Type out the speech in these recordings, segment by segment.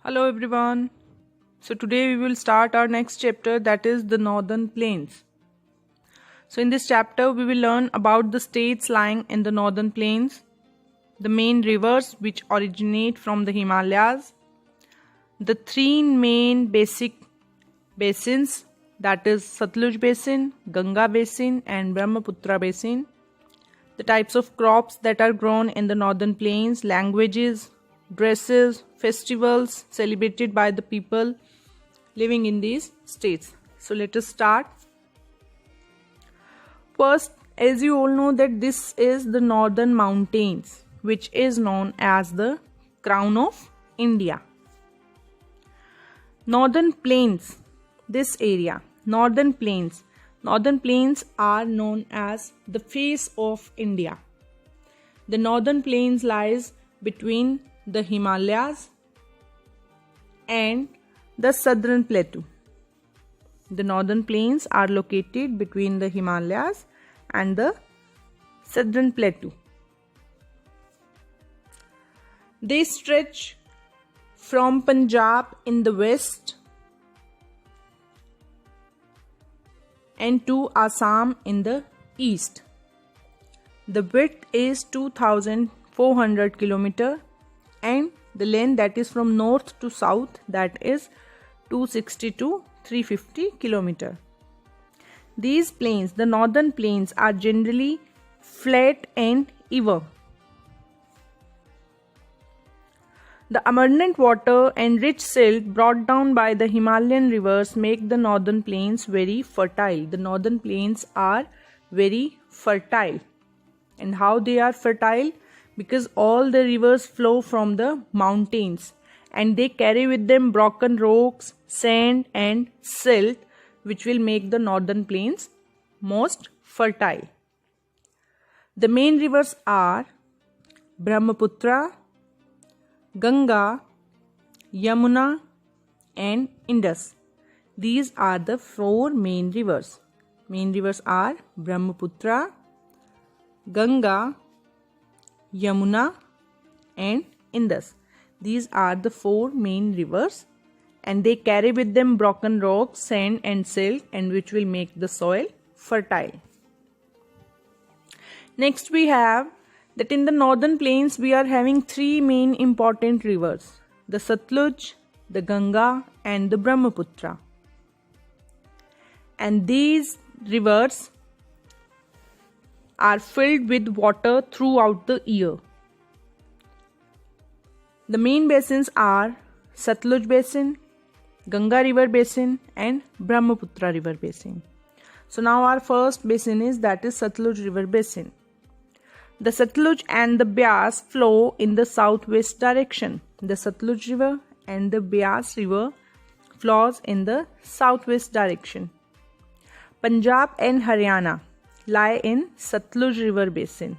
Hello everyone. So today we will start our next chapter, that is the Northern Plains. So in this chapter we will learn about the states lying in the Northern Plains, the main rivers which originate from the Himalayas, the three main basic basins, that is Satluj Basin, Ganga Basin and Brahmaputra Basin, the types of crops that are grown in the Northern Plains, languages, dresses, festivals celebrated by the people living in these states. So let us start. First, as you all know that this is the Northern Mountains, which is known as the crown of India. Northern Plains, this area, Northern Plains. Northern Plains are known as the face of India. The Northern Plains lies between the Himalayas and the Southern Plateau. The Northern Plains are located between the Himalayas and the Southern Plateau. They stretch from Punjab in the west and to Assam in the east. The width is 2,400 km and the length, that is from north to south, that is 260 to 350 km. These plains, the Northern Plains, are generally flat and even. The abundant water and rich silt brought down by the Himalayan rivers make the Northern Plains very fertile. The Northern Plains are very fertile. And how they are fertile? Because all the rivers flow from the mountains and they carry with them broken rocks, sand and silt, which will make the Northern Plains most fertile. The main rivers are Brahmaputra, Ganga, Yamuna and Indus. These are the four main rivers. Main rivers are Brahmaputra, Ganga, Yamuna and Indus. These are the four main rivers and they carry with them broken rocks, sand and silt, and which will make the soil fertile. Next we have that in the Northern Plains we are having three main important rivers, the Satluj, the Ganga and the Brahmaputra. And these rivers are filled with water throughout the year. The main basins are Satluj Basin, Ganga River Basin and Brahmaputra River Basin. So now our first basin is, that is Satluj River Basin. The Satluj and the Beas flow in the southwest direction. The Satluj River and the Beas River flows in the southwest direction. Punjab and Haryana lie in Satluj River Basin.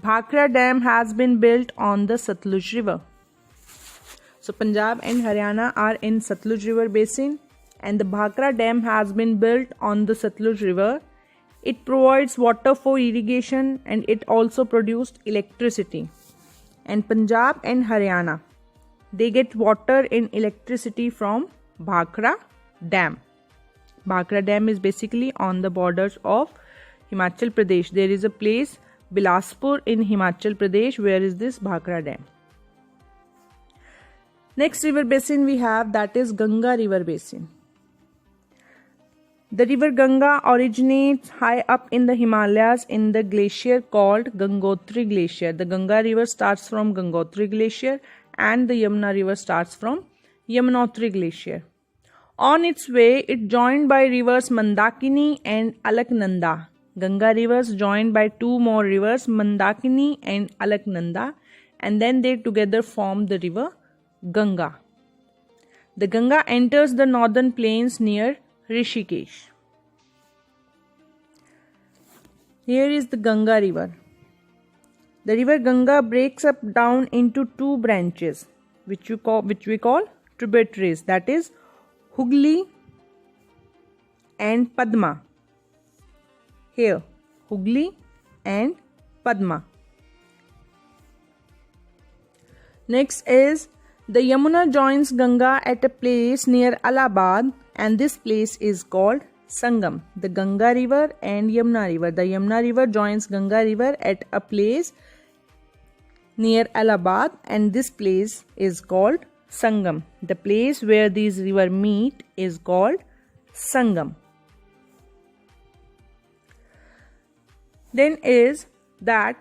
Bhakra Dam has been built on the Satluj River. So Punjab and Haryana are in Satluj River Basin and the Bhakra Dam has been built on the Satluj River. It provides water for irrigation and it also produced electricity. And Punjab and Haryana, they get water and electricity from Bhakra Dam. Bhakra Dam is basically on the borders of Himachal Pradesh. There is a place, Bilaspur in Himachal Pradesh, where is this Bhakra Dam. Next river basin we have, that is Ganga River Basin. The river Ganga originates high up in the Himalayas in the glacier called Gangotri Glacier. The Ganga River starts from Gangotri Glacier and the Yamuna River starts from Yamunotri Glacier. On its way, it joined by rivers Mandakini and Alaknanda. Ganga rivers joined by two more rivers, Mandakini and Alaknanda, and then they together form the river Ganga. The Ganga enters the Northern Plains near Rishikesh. Here is the Ganga River. The river Ganga breaks up down into two branches, which we call tributaries, that is Hugli and Padma. Here, Hugli and Padma. Next is The Yamuna joins Ganga at a place near Allahabad, and this place is called Sangam. The Ganga river and Yamuna river. The Yamuna river joins Ganga river at a place near Allahabad, and this place is called Sangam. The place where these rivers meet is called Sangam. Then is that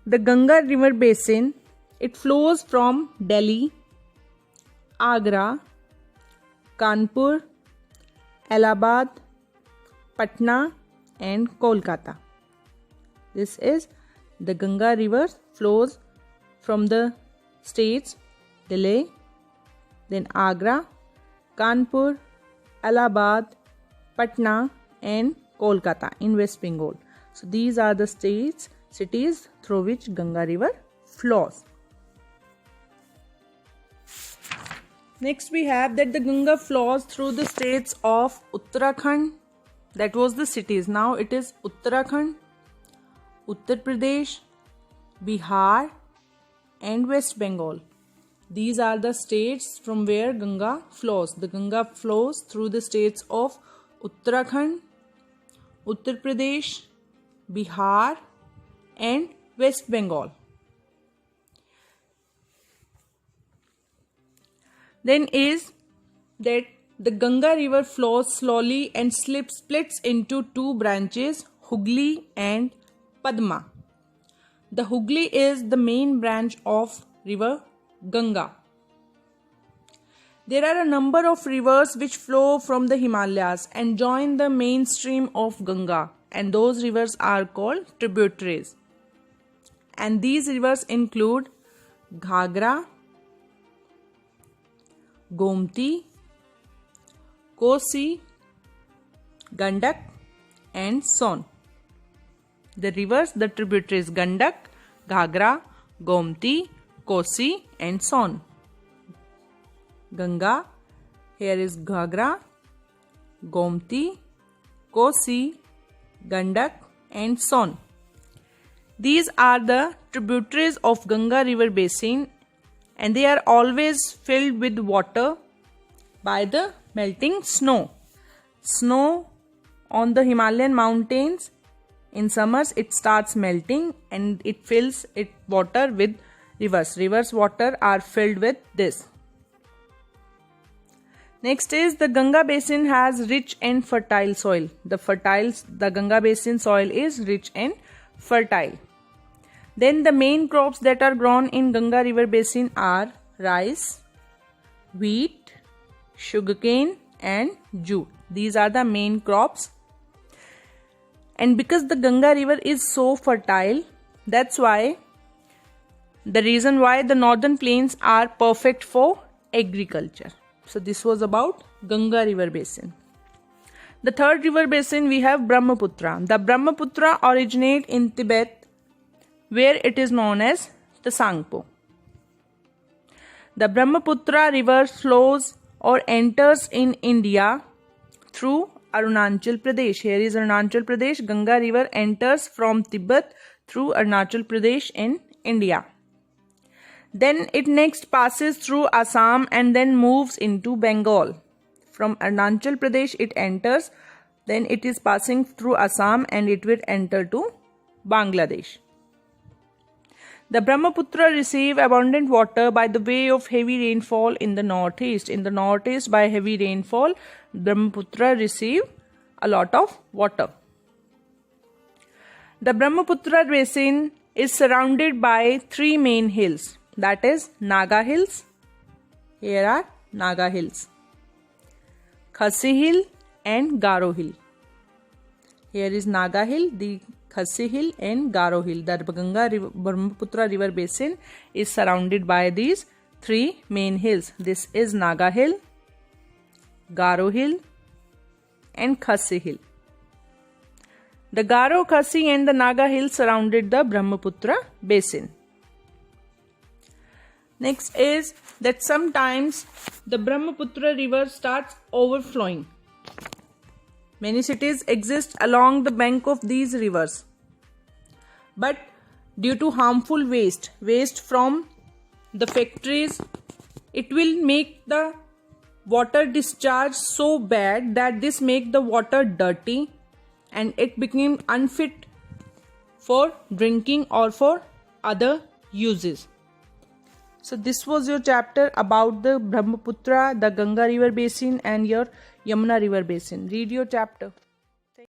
the Ganga river basin, it flows from Delhi, Agra, Kanpur, Allahabad, Patna and Kolkata. This is the Ganga river flows from the states Delhi, then Agra, Kanpur, Allahabad, Patna and Kolkata in West Bengal. So these are the cities through which Ganga river flows. Next we have that the Ganga flows through the states of Uttarakhand. That was the cities. Now it is Uttarakhand, Uttar Pradesh, Bihar and West Bengal. These are the states from where Ganga flows. The Ganga flows through the states of Uttarakhand, Uttar Pradesh, Bihar and West Bengal. Then is that the Ganga river flows slowly and splits into two branches, Hooghly and Padma. The Hooghly is the main branch of river Ganga. There are a number of rivers which flow from the Himalayas and join the main stream of Ganga, and those rivers are called tributaries. And these rivers include Ghagra, Gomti, Kosi, Gandak and Son. The rivers, the tributaries Gandak, Ghagra, Gomti, Kosi and Son. Ganga, here is Ghagra, Gomti, Kosi, Gandak and Son. These are the tributaries of Ganga river basin, and they are always filled with water by the melting snow. Snow on the Himalayan mountains, in summers it starts melting and it fills it water with rivers. Rivers water are filled with this. Next is the Ganga basin has rich and fertile soil. The Ganga basin soil is rich and fertile. Then the main crops that are grown in Ganga river basin are rice, wheat, sugarcane and jute. These are the main crops. And because the Ganga river is so fertile, that's why the reason why the northern plains are perfect for agriculture. So this was about Ganga river basin. The third river basin we have Brahmaputra. The Brahmaputra originate in Tibet, where it is known as the Tsangpo. The Brahmaputra river flows or enters in India through Arunachal Pradesh. Here is Arunachal Pradesh. Ganga river enters from Tibet through Arunachal Pradesh in India. Then it next passes through Assam and then moves into Bengal. From Arunachal Pradesh it enters, then it is passing through Assam and it will enter to Bangladesh. The Brahmaputra receive abundant water by the way of heavy rainfall in the northeast. In the northeast, by heavy rainfall, Brahmaputra receive a lot of water. The Brahmaputra basin is surrounded by three main hills. That is Naga Hills. Here are Naga Hills. Khasi Hill and Garo Hill. Here is Naga Hill, the Khasi Hill and Garo Hill. The Brahmaputra river basin is surrounded by these three main hills. This is Naga Hill, Garo Hill and Khasi Hill. The Garo, Khasi and the Naga Hill surrounded the Brahmaputra basin. Next is that sometimes the Brahmaputra river starts overflowing. Many cities exist along the bank of these rivers. But due to harmful waste from the factories it will make the water discharge so bad that this make the water dirty and it became unfit for drinking or for other uses. So this was your chapter about the Brahmaputra, the Ganga river basin and your Yamuna river basin. Read your chapter.